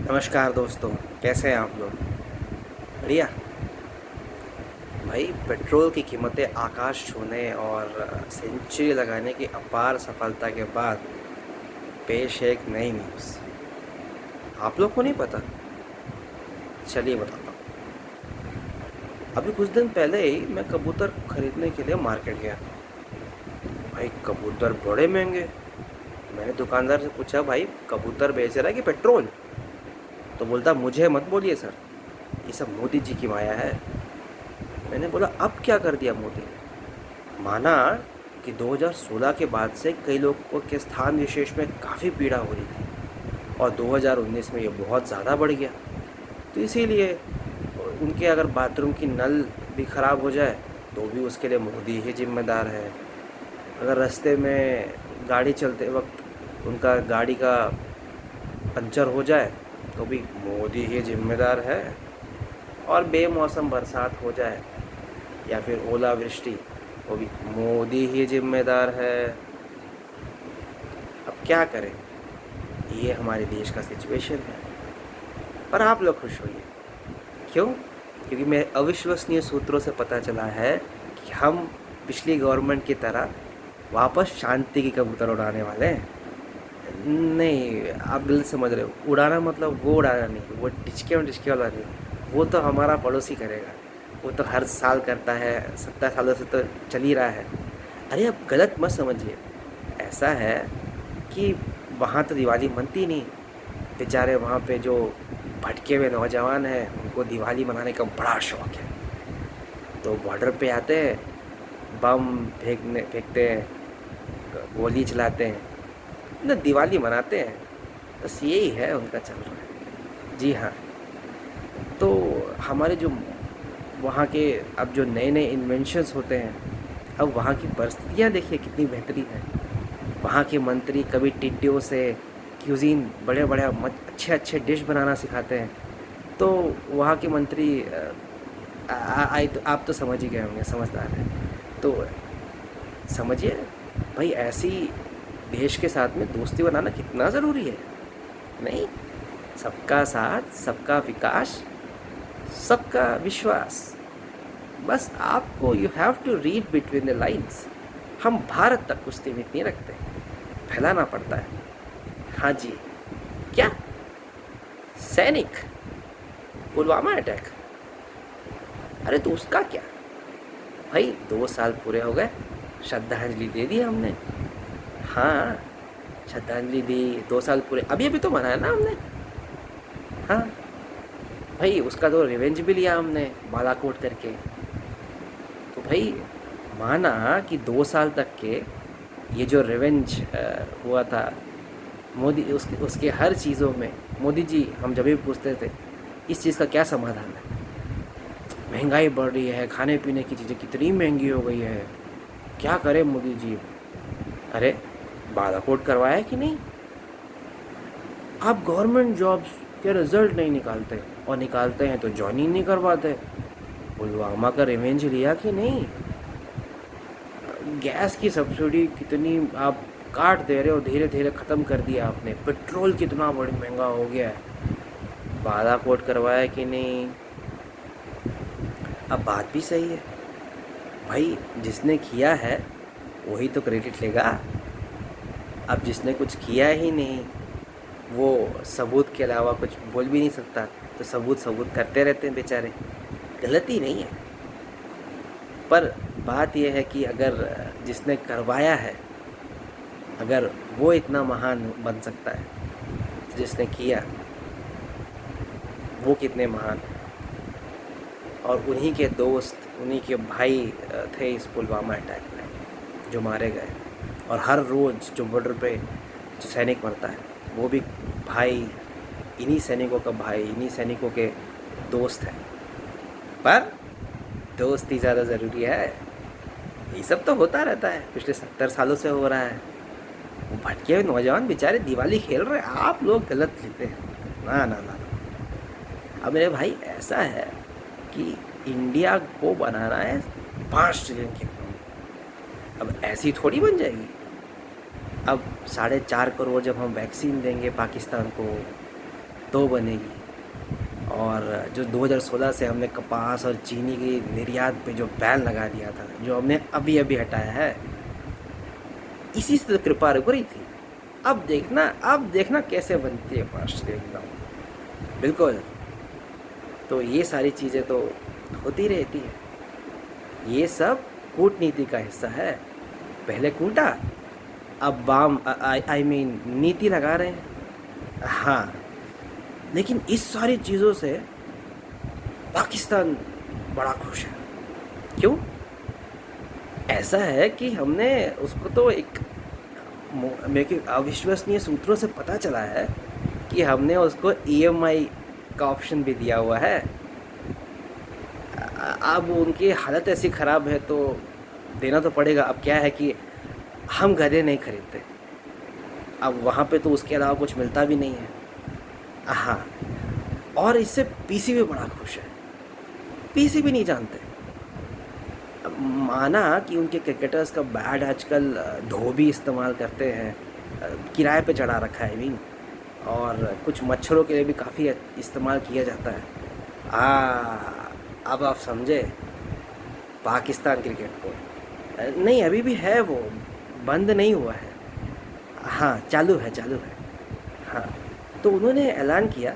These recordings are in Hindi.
नमस्कार दोस्तों, कैसे हैं आप लोग? बढ़िया। भाई, पेट्रोल की कीमतें आकाश छूने और सेंचुरी लगाने की अपार सफलता के बाद पेश है एक नई न्यूज़। आप लोग को नहीं पता? चलिए बताता हूँ। अभी कुछ दिन पहले ही मैं कबूतर खरीदने के लिए मार्केट गया। भाई, कबूतर बड़े महंगे। मैंने दुकानदार से पूछा, भाई कबूतर बेच रहा है कि पेट्रोल? तो बोलता, मुझे मत बोलिए सर, ये सब मोदी जी की माया है। मैंने बोला, अब क्या कर दिया मोदी ने? माना कि 2016 के बाद से कई लोगों के स्थान विशेष में काफ़ी पीड़ा हो रही थी और 2019 में ये बहुत ज़्यादा बढ़ गया। तो इसीलिए उनके अगर बाथरूम की नल भी ख़राब हो जाए तो भी उसके लिए मोदी ही जिम्मेदार है। अगर रास्ते में गाड़ी चलते वक्त उनका गाड़ी का पंचर हो जाए तो भी मोदी ही जिम्मेदार है। और बेमौसम बरसात हो जाए या फिर ओलावृष्टि, वो भी मोदी ही जिम्मेदार है। अब क्या करें, ये हमारे देश का सिचुएशन है। पर आप लोग खुश होइए। क्यों? क्योंकि मैं अविश्वसनीय सूत्रों से पता चला है कि हम पिछली गवर्नमेंट की तरह वापस शांति की कबूतर उड़ाने वाले हैं। नहीं, आप गलत समझ रहे हो। उड़ाना मतलब वो उड़ाना नहीं, वो डिचके वाला नहीं। वो तो हमारा पड़ोसी करेगा। वो तो हर साल करता है, 70 सालों से तो चल ही रहा है। अरे, अब गलत मत समझिए। ऐसा है कि वहाँ तो दिवाली मनती नहीं। बेचारे वहाँ पे जो भटके हुए नौजवान हैं, उनको दिवाली मनाने का बड़ा शौक़ है। तो बॉर्डर पे आते हैं, बम फेंकते हैं, गोली चलाते हैं, ना दिवाली मनाते हैं। बस यही है उनका चल रहा है। जी हाँ। तो हमारे जो वहाँ के अब जो नए नए इन्वेंशंस होते हैं, अब वहाँ की परिस्थितियाँ देखिए कितनी बेहतरीन है। वहाँ के मंत्री कभी टिड्डियों से क्यूजीन बड़े बड़े अच्छे अच्छे डिश बनाना सिखाते हैं। तो वहाँ के मंत्री तो आप तो समझ ही गए होंगे, समझदार हैं। तो समझिए भाई, ऐसी देश के साथ में दोस्ती बनाना कितना ज़रूरी है। नहीं, सबका साथ, सबका विकास, सबका विश्वास। बस आपको you have to read between the lines. हम भारत तक कुछ सीमित नहीं रखते, फैलाना पड़ता है। हाँ जी। क्या? सैनिक पुलवामा अटैक? अरे तो उसका क्या भाई, 2 साल पूरे हो गए, श्रद्धांजलि दे दी हमने। हाँ, श्रद्धांजलि दी, 2 साल पूरे अभी अभी तो मनाया ना हमने। हाँ भाई, उसका तो रिवेंज भी लिया हमने बालाकोट करके। तो भाई, माना कि 2 साल तक के ये जो रिवेंज हुआ था, मोदी उसके हर चीज़ों में मोदी जी, हम जब भी पूछते थे इस चीज़ का क्या समाधान है, महंगाई बढ़ रही है, खाने पीने की चीज़ें कितनी महंगी हो गई है, क्या करें मोदी जी। अरे, बालाकोट करवाया कि नहीं? आप गवर्नमेंट जॉब्स के रिजल्ट नहीं निकालते, और निकालते हैं तो ज्वाइन नहीं करवाते। पुलवामा का रिवेंज लिया कि नहीं? गैस की सब्सिडी कितनी आप काट दे रहे हो, धीरे धीरे ख़त्म कर दिया आपने। पेट्रोल कितना बड़ा महंगा हो गया है, बालाकोट करवाया कि नहीं? अब बात भी सही है भाई, जिसने किया है वही तो क्रेडिट लेगा। अब जिसने कुछ किया ही नहीं, वो सबूत के अलावा कुछ बोल भी नहीं सकता, तो सबूत सबूत करते रहते हैं बेचारे। गलती नहीं है, पर बात यह है कि अगर जिसने करवाया है, अगर वो इतना महान बन सकता है, तो जिसने किया वो कितने महान हैं। और उन्हीं के दोस्त, उन्हीं के भाई थे इस पुलवामा अटैक में जो मारे गए। और हर रोज़ जो बॉर्डर पे जो सैनिक मरता है, वो भी भाई, इन्हीं सैनिकों का भाई, इन्हीं सैनिकों के दोस्त हैं। पर दोस्ती ज़्यादा ज़रूरी है। ये सब तो होता रहता है, पिछले 70 सालों से हो रहा है। वो भटके हुए नौजवान बेचारे दिवाली खेल रहे हैं, आप लोग गलत लेते हैं। ना ना ना ना। अब मेरे भाई, ऐसा है कि इंडिया को बनाना है 5 ट्रिलियन की इकोनॉमी। अब ऐसी थोड़ी बन जाएगी। अब 4.5 करोड़ जब हम वैक्सीन देंगे पाकिस्तान को, तो बनेगी। और जो 2016 से हमने कपास और चीनी की निर्यात पे जो बैन लगा दिया था, जो हमने अभी अभी हटाया है, इसी से तो कृपा रुक रही थी। अब देखना कैसे बनती है पार्सल एकदम बिल्कुल। तो ये सारी चीज़ें तो होती रहती है। ये सब कूटनीति का हिस्सा है। पहले कूटा, अब वाम आई मीन नीति लगा रहे हैं। हाँ, लेकिन इस सारी चीज़ों से पाकिस्तान बड़ा खुश है। क्यों? ऐसा है कि हमने उसको तो एक मेरे अविश्वसनीय सूत्रों से पता चला है कि हमने उसको EMI का ऑप्शन भी दिया हुआ है। अब उनकी हालत ऐसी ख़राब है तो देना तो पड़ेगा। अब क्या है कि हम गधे नहीं खरीदते, अब वहाँ पे तो उसके अलावा कुछ मिलता भी नहीं है। हाँ, और इससे PC भी बड़ा खुश है। PC भी नहीं जानते। अब माना कि उनके क्रिकेटर्स का बैट आजकल धोबी इस्तेमाल करते हैं, किराए पे चढ़ा रखा है मीन, और कुछ मच्छरों के लिए भी काफ़ी इस्तेमाल किया जाता है। अब आप समझे पाकिस्तान क्रिकेट को। नहीं, अभी भी है, वो बंद नहीं हुआ है। हाँ, चालू है। हाँ, तो उन्होंने ऐलान किया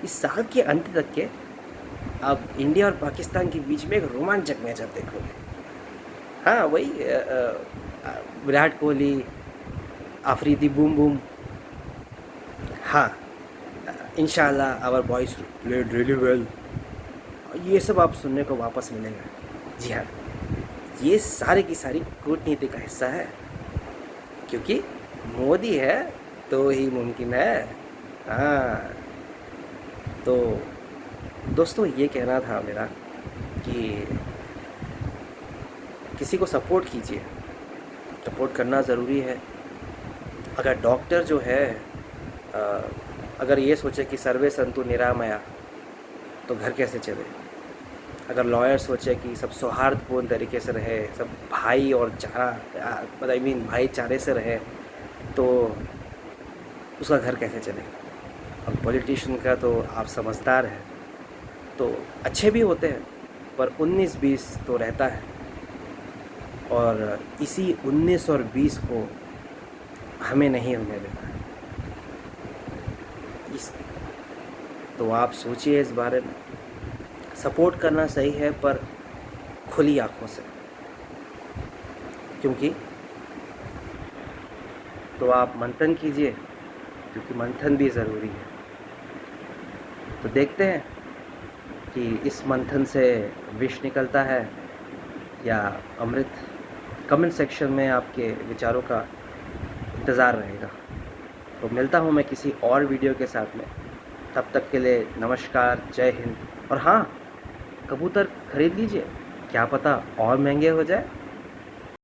कि साल के अंत तक के अब इंडिया और पाकिस्तान के बीच में एक रोमांचक मैच आप देखोगे। हाँ, वही विराट कोहली, आफरीदी बूम बूम। हाँ, इंशाल्लाह our boys played really well, ये सब आप सुनने को वापस मिलेगा। जी हाँ, ये सारी की सारी कूटनीति का हिस्सा है, क्योंकि मोदी है तो ही मुमकिन है। हाँ, तो दोस्तों ये कहना था मेरा कि किसी को सपोर्ट कीजिए, सपोर्ट करना ज़रूरी है। अगर डॉक्टर जो है अगर ये सोचे कि सर्वे संतु निरामया, तो घर कैसे चले। अगर लॉयर सोचे कि सब सौहार्दपूर्ण तरीके से रहे, सब भाई और चारा आई मीन भाईचारे से रहे, तो उसका घर कैसे चले। अब पॉलिटिशियन का तो आप समझदार हैं, तो अच्छे भी होते हैं, पर 19-20 तो रहता है, और इसी 19 और 20 को हमें नहीं होने देना है। तो आप सोचिए इस बारे में। सपोर्ट करना सही है, पर खुली आंखों से, क्योंकि तो आप मंथन कीजिए, क्योंकि मंथन भी ज़रूरी है। तो देखते हैं कि इस मंथन से विष निकलता है या अमृत। कमेंट सेक्शन में आपके विचारों का इंतज़ार रहेगा। तो मिलता हूँ मैं किसी और वीडियो के साथ में। तब तक के लिए नमस्कार, जय हिंद। और हाँ, कबूतर खरीद लीजिए, क्या पता और महंगे हो जाए।